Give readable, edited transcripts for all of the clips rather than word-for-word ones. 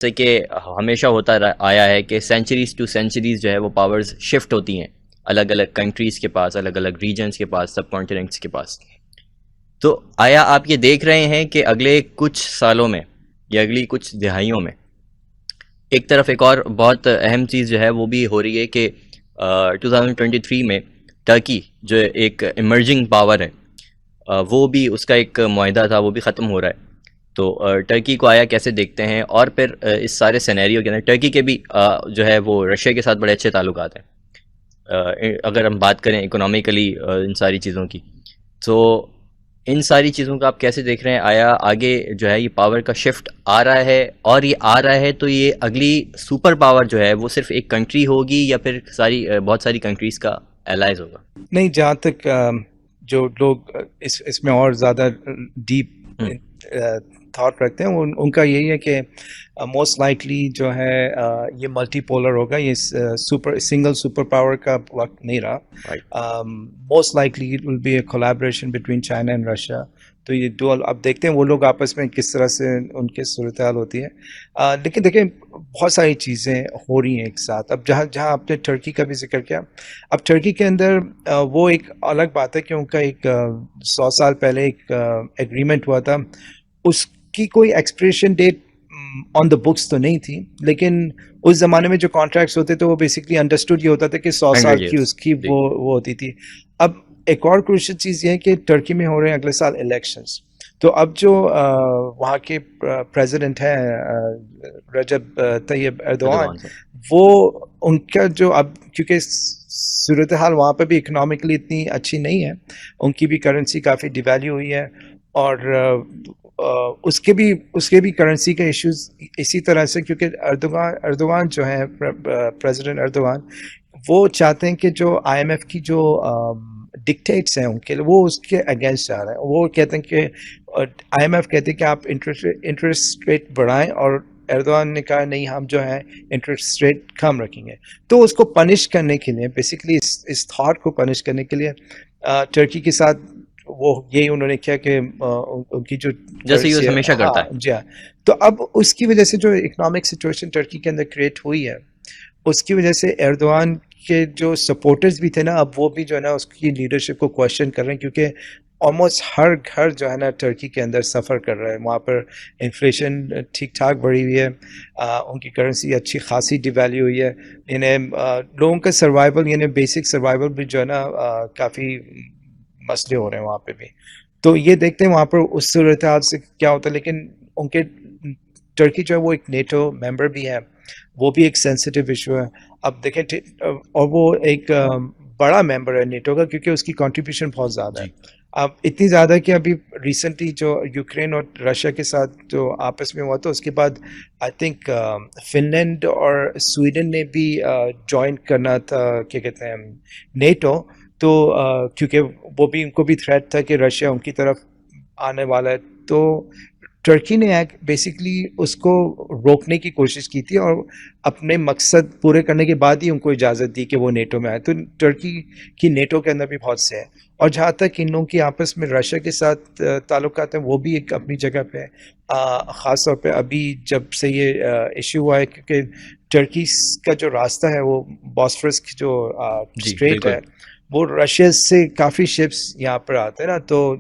جیسے کہ ہمیشہ ہوتا آیا ہے کہ سینچریز ٹو سینچریز جو ہے وہ پاورز شفٹ ہوتی ہیں الگ الگ کنٹریز کے پاس، الگ الگ ریجنز کے پاس، سب کانٹیننٹس کے پاس. تو آیا آپ یہ دیکھ رہے ہیں کہ اگلے کچھ سالوں میں یا اگلی کچھ دہائیوں میں ایک طرف ایک اور بہت اہم چیز جو ہے وہ بھی ہو رہی ہے کہ 2023 میں ٹرکی جو ایک ایمرجنگ پاور ہے وہ بھی اس کا ایک معاہدہ تھا وہ بھی ختم ہو رہا ہے. تو ٹرکی کو آیا کیسے دیکھتے ہیں؟ اور پھر اس سارے سینیریو کے اندر ٹرکی کے بھی جو ہے وہ رشیا کے ساتھ بڑے اچھے تعلقات ہیں اگر ہم بات کریں اکنامیکلی ان ساری چیزوں کی. تو ان ساری چیزوں کا آپ کیسے دیکھ رہے ہیں؟ آیا آگے جو ہے یہ پاور کا شفٹ آ رہا ہے، اور یہ آ رہا ہے تو یہ اگلی سپر پاور جو ہے وہ صرف ایک کنٹری ہوگی یا پھر بہت ساری کنٹریز کا الائز ہوگا؟ نہیں، جہاں تک جو لوگ اس میں اور زیادہ ڈیپ تھاٹ رکھتے ہیں ان کا یہی ہے کہ موسٹ لائکلی جو ہے یہ ملٹی پولر ہوگا، یہ سنگل سپر پاور کا وقت نہیں رہا. Most likely it will be a collaboration between China and Russia. تو یہ ڈوئل اب دیکھتے ہیں وہ لوگ آپس میں کس طرح سے ان کی صورتحال ہوتی ہے. لیکن دیکھیں بہت ساری چیزیں ہو رہی ہیں ایک ساتھ. اب جہاں آپ نے ٹرکی کا بھی ذکر کیا، اب ٹرکی کے اندر وہ ایک الگ بات ہے کہ ان کا ایک 100 سال پہلے ایک ایگریمنٹ ہوا تھا. اس کی کوئی expiration date on the books تو نہیں تھی، لیکن اس زمانے میں جو کانٹریکٹس ہوتے تھے وہ بیسکلی انڈرسٹوڈ یہ ہوتا تھا کہ 100 سال کی اس کی وہ ہوتی تھی. اب ایک اور کروشل چیز یہ ہے کہ ٹرکی میں ہو رہے ہیں اگلے سال الیکشنز. تو اب جو وہاں کے پریزیڈنٹ ہیں رجب طیب ایردوان، وہ ان کا جو اب کیونکہ صورتحال وہاں پہ بھی اکنامکلی اتنی اچھی نہیں ہے، ان کی بھی کرنسی کافی ڈیویلیو ہوئی ہے، اور اس کے بھی کرنسی کے ایشوز اسی طرح سے، کیونکہ اردوغان جو ہیں پریزیڈنٹ اردوغان، وہ چاہتے ہیں کہ جو آئی ایم ایف کی جو ڈکٹیٹس ہیں ان کے، وہ اس کے اگینسٹ جا رہے ہیں. وہ کہتے ہیں کہ آئی ایم ایف کہتے ہیں کہ آپ انٹرسٹ ریٹ بڑھائیں، اور ایردوان نے کہا نہیں، ہم جو ہے انٹرسٹ ریٹ کم رکھیں گے. تو اس کو پنش کرنے کے لیے، بیسکلی اس تھاٹ کو پنش کرنے کے لیے ٹرکی کے ساتھ وہ یہی انہوں نے کیا کہ ان کی جو جیسے یہ ہمیشہ کرتا ہے. جی ہاں. تو اب اس کی وجہ سے جو اکنامک سچویشن ٹرکی کے اندر کریٹ ہوئی ہے، اس کی وجہ سے ایردوان کے جو سپورٹرز بھی تھے نا، اب وہ بھی جو ہے نا اس کی لیڈرشپ کو کوشچن کر رہے ہیں، کیونکہ آلموسٹ ہر گھر جو ہے نا ٹرکی کے اندر سفر کر رہا ہے. وہاں پر انفلیشن ٹھیک ٹھاک بڑھی ہوئی ہے، ان کی کرنسی اچھی خاصی ڈیویلیو ہوئی ہے. یعنی لوگوں کا سروائیول، یعنی بیسک سروائیول بھی جو ہے نا کافی مسئلے ہو رہے ہیں وہاں پہ بھی. تو یہ دیکھتے ہیں وہاں پر اس صورتحال سے کیا ہوتا ہے. لیکن ان کے ٹرکی جو ہے وہ ایک نیٹو ممبر بھی ہے، وہ بھی ایک سینسٹیو ایشو ہے. اب دیکھیں، اور وہ ایک بڑا ممبر ہے نیٹو کا، کیونکہ اس کی کنٹریبیوشن بہت زیادہ ہے. اب اتنی زیادہ کہ ابھی ریسنٹلی جو یوکرین اور رشیا کے ساتھ جو آپس میں ہوا تھا، اس کے بعد آئی تھنک فن لینڈ اور سویڈن نے بھی جوائن کرنا تھا، کیا کہتے ہیں، نیٹو. تو کیونکہ وہ بھی ان کو بھی تھریٹ تھا کہ رشیا ان کی طرف آنے والا ہے. تو ٹرکی نے بیسکلی اس کو روکنے کی کوشش کی تھی، اور اپنے مقصد پورے کرنے کے بعد ہی ان کو اجازت دی کہ وہ نیٹو میں آئے. تو ٹرکی کی نیٹو کے اندر بھی بہت سے ہیں. اور جہاں تک ان لوگوں کی آپس میں رشیا کے ساتھ تعلقات ہیں، وہ بھی ایک اپنی جگہ پہ خاص طور پہ ابھی جب سے یہ ایشو ہوا ہے، کیونکہ ٹرکی کا جو راستہ ہے وہ باسفورس کی جو اسٹریٹ ہے، وہ رشیا سے کافی شپس یہاں پر آتے ہیں نا، تو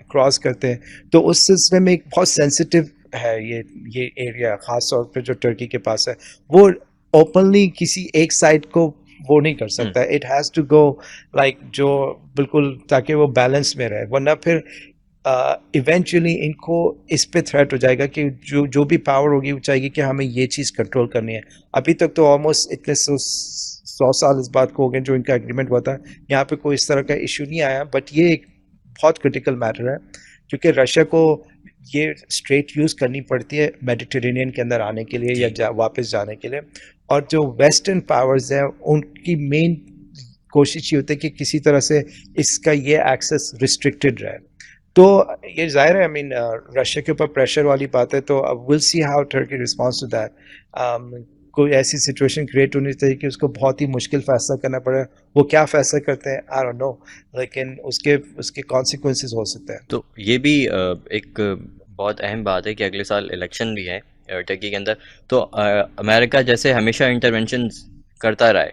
کراس کرتے ہیں. تو اس سلسلے میں ایک بہت سینسٹیو ہے یہ ایریا، خاص طور پہ جو ٹرکی کے پاس ہے. وہ اوپنلی کسی ایک سائڈ کو وہ نہیں کر سکتا. It has to go like جو بالکل، تاکہ وہ بیلنس میں رہے، ورنہ پھر ایونچولی ان کو اس پہ تھریٹ ہو جائے گا کہ جو بھی پاور ہوگی وہ چاہے گی کہ ہمیں یہ چیز کنٹرول کرنی ہے. ابھی تک تو آلموسٹ اتنے 100 سال اس بات کو ہو گئے جو ان کا ایگریمنٹ ہوا تھا، یہاں پہ کوئی اس طرح کا ایشو نہیں آیا. بٹ یہ ایک بہت کرٹیکل میٹر ہے، کیونکہ رشیا کو یہ اسٹریٹ یوز کرنی پڑتی ہے میڈیٹرینین کے اندر آنے کے لیے یا واپس جانے کے لیے. اور جو ویسٹرن پاورز ہیں ان کی مین کوشش یہ ہوتی ہے کہ کسی طرح سے اس کا یہ ایکسیس ریسٹرکٹیڈ رہے. تو یہ ظاہر ہے، رشیا کے اوپر پریشر والی بات ہے. تو اب will see how Turkey response to that. کوئی ایسی سچویشن کریٹ ہونی چاہیے کہ اس کو بہت ہی مشکل فیصلہ کرنا پڑے. وہ کیا فیصلہ کرتے ہیں آئی ڈونٹ نو، لیکن اس کے کانسیکوینسز ہو سکتے ہیں. تو یہ بھی ایک بہت اہم بات ہے کہ اگلے سال الیکشن بھی ہے. ٹرکی کے اندر. تو امریکہ جیسے ہمیشہ انٹروینشن کرتا رہا ہے،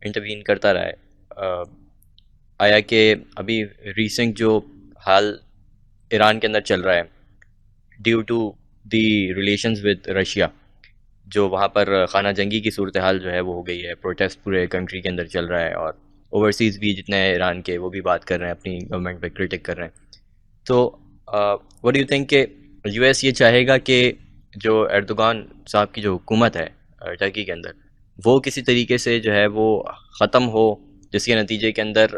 انٹروین کرتا رہا ہے، آیا کہ ابھی ریسنٹ جو حال ایران کے اندر چل رہا ہے due to the relations with Russia, جو وہاں پر خانہ جنگی کی صورتحال جو ہے وہ ہو گئی ہے، پروٹیسٹ پورے کنٹری کے اندر چل رہا ہے، اور اوورسیز بھی جتنے ہیں ایران کے وہ بھی بات کر رہے ہیں، اپنی گورنمنٹ پہ کرٹک کر رہے ہیں. تو وٹ ڈو یو تھنک کہ یو ایس یہ چاہے گا کہ جو ایردوغان صاحب کی جو حکومت ہے ٹرکی کے اندر وہ کسی طریقے سے جو ہے وہ ختم ہو، جس کے نتیجے کے اندر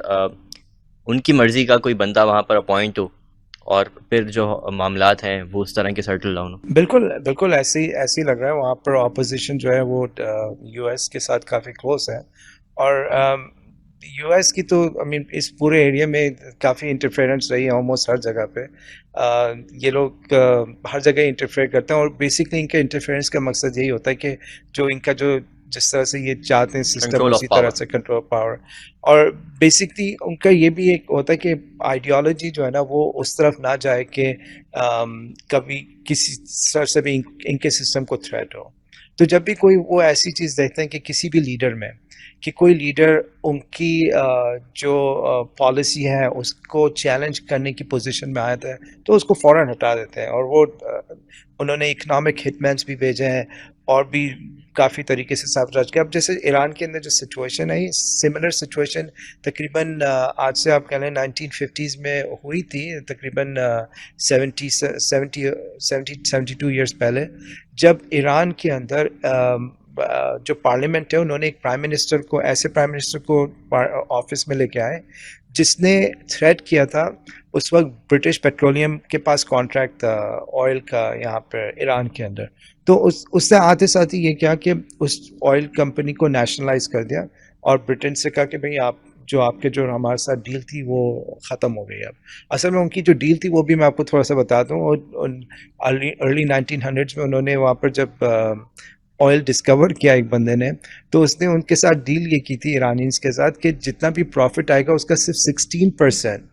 ان کی مرضی کا کوئی بندہ وہاں پر اپوائنٹ ہو اور پھر جو معاملات ہیں وہ اس طرح کے سیٹل ڈاؤن ہو؟ بالکل بالکل ایسے ہی لگ رہا ہے. وہاں پر اپوزیشن جو ہے وہ یو ایس کے ساتھ کافی کلوز ہے، اور یو ایس کی تو اس پورے ایریا میں کافی انٹرفیئرنس رہی ہے آلموسٹ ہر جگہ پہ. یہ لوگ ہر جگہ انٹرفیئر کرتے ہیں، اور بیسکلی ان کا انٹرفیئرنس کا مقصد یہی ہوتا ہے کہ جو ان کا جو جس طرح سے یہ چاہتے ہیں سسٹم کنٹرول آف اسی طرح پاور. سے کنٹرول پاور. اور بیسکلی ان کا یہ بھی ایک ہوتا ہے کہ آئیڈیالوجی جو ہے نا وہ اس طرف نہ جائے کہ کبھی کسی طرح سے بھی ان کے سسٹم کو تھریٹ ہو. تو جب بھی کوئی وہ ایسی چیز دیکھتے ہیں کہ کسی بھی لیڈر میں کہ کوئی لیڈر ان کی جو پالیسی ہے اس کو چیلنج کرنے کی پوزیشن میں آیا ہے تو اس کو فوراً ہٹا دیتے ہیں. اور وہ انہوں نے اکنامک ہٹ مینس بھی بھیجے ہیں اور بھی کافی طریقے سے سابراج کیا. اب جیسے ایران کے اندر جو سچویشن ہے یہ سملر سچویشن تقریباً آج سے آپ کہہ لیں 1950s میں ہوئی تھی، تقریباً 72 ایئرس پہلے، جب ایران کے اندر جو پارلیمنٹ ہے انہوں نے ایک پرائم منسٹر کو آفس میں لے کے آئے جس نے تھریٹ کیا تھا. اس وقت برٹش پیٹرولیم کے پاس کانٹریکٹ تھا آئل کا یہاں پہ ایران کے اندر، تو اس سے آتے ساتھ ہی یہ کیا کہ اس آئل کمپنی کو نیشنلائز کر دیا اور برٹن سے کہا کہ بھئی آپ کے جو ہمارے ساتھ ڈیل تھی وہ ختم ہو گئی. اب اصل میں ان کی جو ڈیل تھی وہ بھی میں آپ کو تھوڑا سا بتا دوں، ارلی 1900s میں انہوں نے وہاں پر جب آئل ڈسکور کیا ایک بندے نے، تو اس نے ان کے ساتھ ڈیل یہ کی تھی ایرانیز کے ساتھ کہ جتنا بھی پروفٹ آئے گا اس کا صرف 16%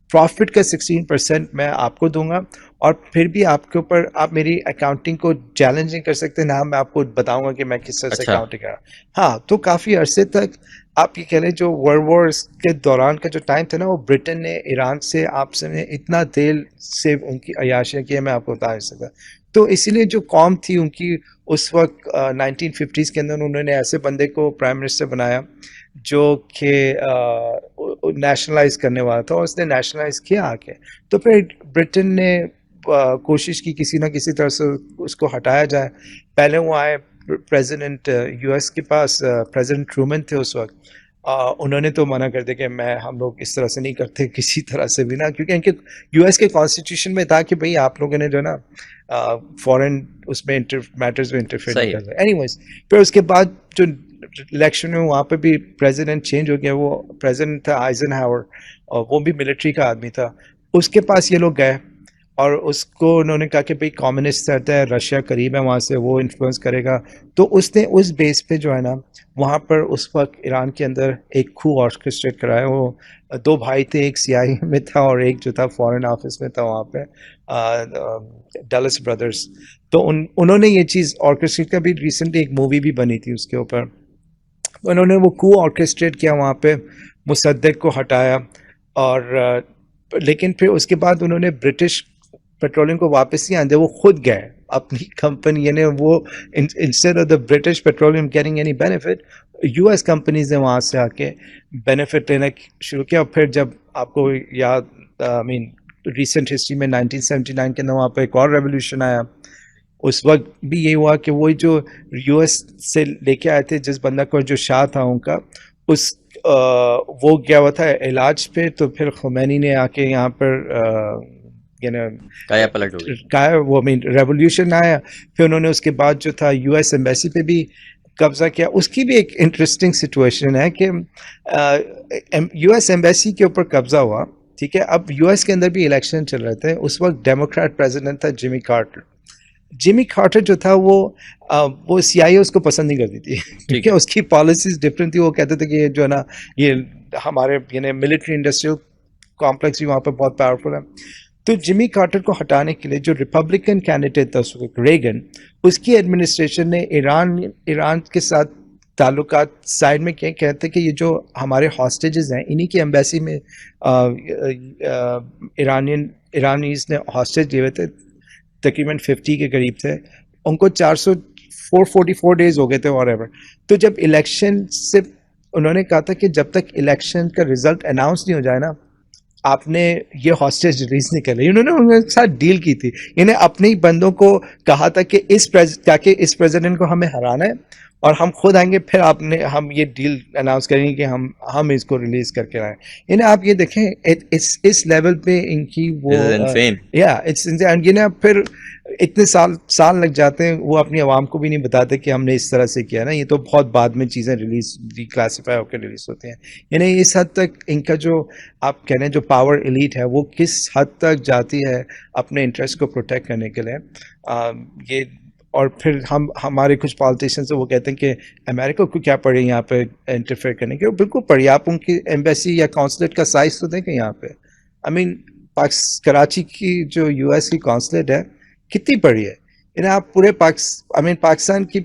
پروفٹ کا 16% میں آپ کو دوں گا، اور پھر بھی آپ کے اوپر آپ میری اکاؤنٹنگ کو چیلنج نہیں کر سکتے، نہ میں آپ کو بتاؤں گا کہ میں کس طرح سے اچھا. اکاؤنٹنگ کرا. ہاں تو کافی عرصے تک آپ یہ کہہ لیں جو ورلڈ وار کے دوران کا جو ٹائم تھا نا، وہ برٹن نے ایران سے آپ سے اتنا دل سے ان کی عیاشیاں کی میں آپ کو بتا نہیں سکتا. تو اسی لیے جو قوم تھی ان کی اس وقت 1950s کے اندر انہوں نے ایسے بندے کو پرائم منسٹر بنایا جو کہ نیشنلائز کرنے والا تھا، اور اس نے نیشنلائز کیا آ کے. تو پھر برٹن نے کوشش کی کسی نہ کسی طرح سے اس کو ہٹایا جائے. پہلے وہ آئے پریزیڈنٹ یو ایس کے پاس، پریزیڈنٹ ٹرومن تھے اس وقت، انہوں نے تو منع کر دیا کہ ہم لوگ اس طرح سے نہیں کرتے کسی طرح سے بھی نا، کیونکہ ان کے یو ایس کے کانسٹیٹیوشن میں تھا کہ بھئی آپ لوگوں نے جو نا فورن اس میں میٹرز میں انٹرفیئر نہیں کرتے. اینی ویز پھر اس کے بعد جو الیکشن میں وہاں پہ بھی پریزیڈنٹ چینج ہو گیا، وہ پریزیڈنٹ تھا آئزن ہاور، اور وہ بھی ملٹری کا آدمی تھا. اس کے پاس یہ لوگ گئے اور اس کو انہوں نے کہا کہ بھئی کمیونسٹ رہتا ہے، رشیا قریب ہے وہاں سے، وہ انفلوئنس کرے گا. تو اس نے اس بیس پہ جو ہے نا وہاں پر اس وقت ایران کے اندر ایک کھو آرکسٹریٹ کرایا. وہ 2 بھائی تھے، ایک سیاہی میں تھا اور ایک جو تھا فورن آفس میں تھا وہاں پہ، ڈلس بردرز. تو انہوں نے یہ چیز آرکسٹریٹ کا بھی ریسنٹلی ایک مووی بھی بنی تھی اس کے اوپر. انہوں نے وہ کو آرکسٹریٹ کیا وہاں پہ، مصدق کو ہٹایا، اور لیکن پھر اس کے بعد انہوں نے برٹش پیٹرولیم کو واپس نہیں آنے، وہ خود گئے اپنی کمپنی، یعنی وہ instead of the British petroleum getting any benefit, U S companies نے وہاں سے آ کے بینیفٹ لینا شروع کیا. پھر جب آپ کو یاد ریسنٹ ہسٹری میں 1979 کے اندر وہاں پہ ایک اور ریولیوشن آیا. اس وقت بھی یہ ہوا کہ وہی جو یو ایس سے لے کے آئے تھے جس بندہ کو جو شاہ تھا ان کا، وہ گیا ہوا تھا علاج پہ، تو پھر خمینی نے آ کے یہاں پر کایا پلٹ ہو گئی، وہ ریولیوشن آیا. پھر انہوں نے اس کے بعد جو تھا یو ایس ایمبیسی پہ بھی قبضہ کیا. اس کی بھی ایک انٹرسٹنگ سچویشن ہے کہ یو ایس ایمبیسی کے اوپر قبضہ ہوا، ٹھیک ہے. اب یو ایس کے اندر بھی الیکشن چل رہے تھے، اس وقت ڈیموکریٹ پریزیڈنٹ تھا جیمی کارٹر جو تھا وہ سی آئی اے اس کو پسند نہیں کرتی تھی، کیونکہ اس کی پالیسیز ڈفرینٹ تھی. وہ کہتے تھے کہ یہ جو ہے نا یہ ہمارے ملٹری انڈسٹریل کمپلیکس بھی وہاں پہ بہت پاورفل ہے. تو جمی کارٹر کو ہٹانے کے لیے جو ریپبلکن کینڈیڈیٹ تھا اس وقت ریگن، اس کی ایڈمنسٹریشن نے ایران کے ساتھ تعلقات سائڈ میں کیا کہتے کہ یہ جو ہمارے ہاسٹیجز ہیں انہی کی ایمبیسی میں ایرانیز نے ہاسٹیج لیے ہوئے تھے، تقریباً 50 کے قریب تھے، ان کو 444 ڈیز ہو گئے تھے اور ایور. تو جب الیکشن سے انہوں نے کہا تھا کہ جب تک الیکشن کا رزلٹ اناؤنس نہیں ہو جائے نا آپ نے یہ ہاسٹیج ریلیز نہیں کر لی. انہوں نے ان کے ساتھ ڈیل کی تھی، یعنی اپنے ہی بندوں کو کہا تھا کہ تاکہ اس پریزیڈنٹ کو ہمیں ہرانا ہے اور ہم خود آئیں گے، پھر ہم یہ ڈیل اناؤنس کریں گے کہ ہم اس کو ریلیز کر کے آئیں. یعنی آپ یہ دیکھیں اس لیول پہ ان کی وہ پھر اتنے سال لگ جاتے ہیں، وہ اپنی عوام کو بھی نہیں بتاتے کہ ہم نے اس طرح سے کیا نا. یہ تو بہت بعد میں چیزیں ری کلاسیفائی ہو کے ریلیز ہوتی ہیں. یعنی اس حد تک ان کا جو آپ کہہ رہے ہیں جو پاور ایلیٹ ہے وہ کس حد تک جاتی ہے اپنے انٹرسٹ کو پروٹیکٹ کرنے کے لیے. یہ اور پھر ہمارے کچھ پالیٹیشینس وہ کہتے ہیں کہ امریکہ کو کیا پڑے یہاں پہ انٹرفیئر کرنے کے. بالکل پڑی، آپ ان کی ایمبیسی یا قونصلیٹ کا سائز تو دیکھیں یہاں پہ. آئی مین کراچی کی جو یو ایس کی قونصلیٹ ہے کتنی بڑی ہے. یعنی آپ پورے پاکستان کی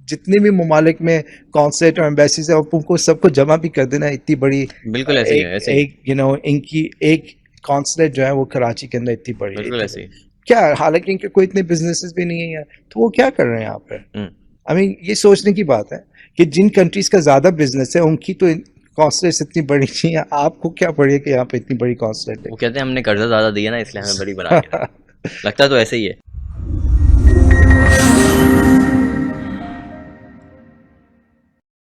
جتنے بھی ممالک میں قونصلیٹ اور ایمبیسیز ہیں ان کو سب کو جمع بھی کر دینا اتنی بڑی. بالکل ایسے ہی ان کی ایک قونصلیٹ جو ہے وہ کراچی کے اندر اتنی بڑی ہے. بالکل ایسے ہی کیا حالانکہ ان کے کوئی اتنے بزنسز بھی نہیں ہیں تو وہ کیا کر رہے ہیں یہاں پہ. آئی مین یہ سوچنے کی بات ہے کہ جن کنٹریز کا زیادہ بزنس ہے ان کی تو قونصلیٹس اتنی بڑی نہیں ہے، آپ کو کیا پڑی ہے کہ یہاں پہ اتنی بڑی قونصلیٹ ہے. وہ کہتے ہیں ہم نے قرضہ زیادہ دیا نا اس لیے ہمیں بڑی بنا کے لگتا تو ایسے ہی ہے.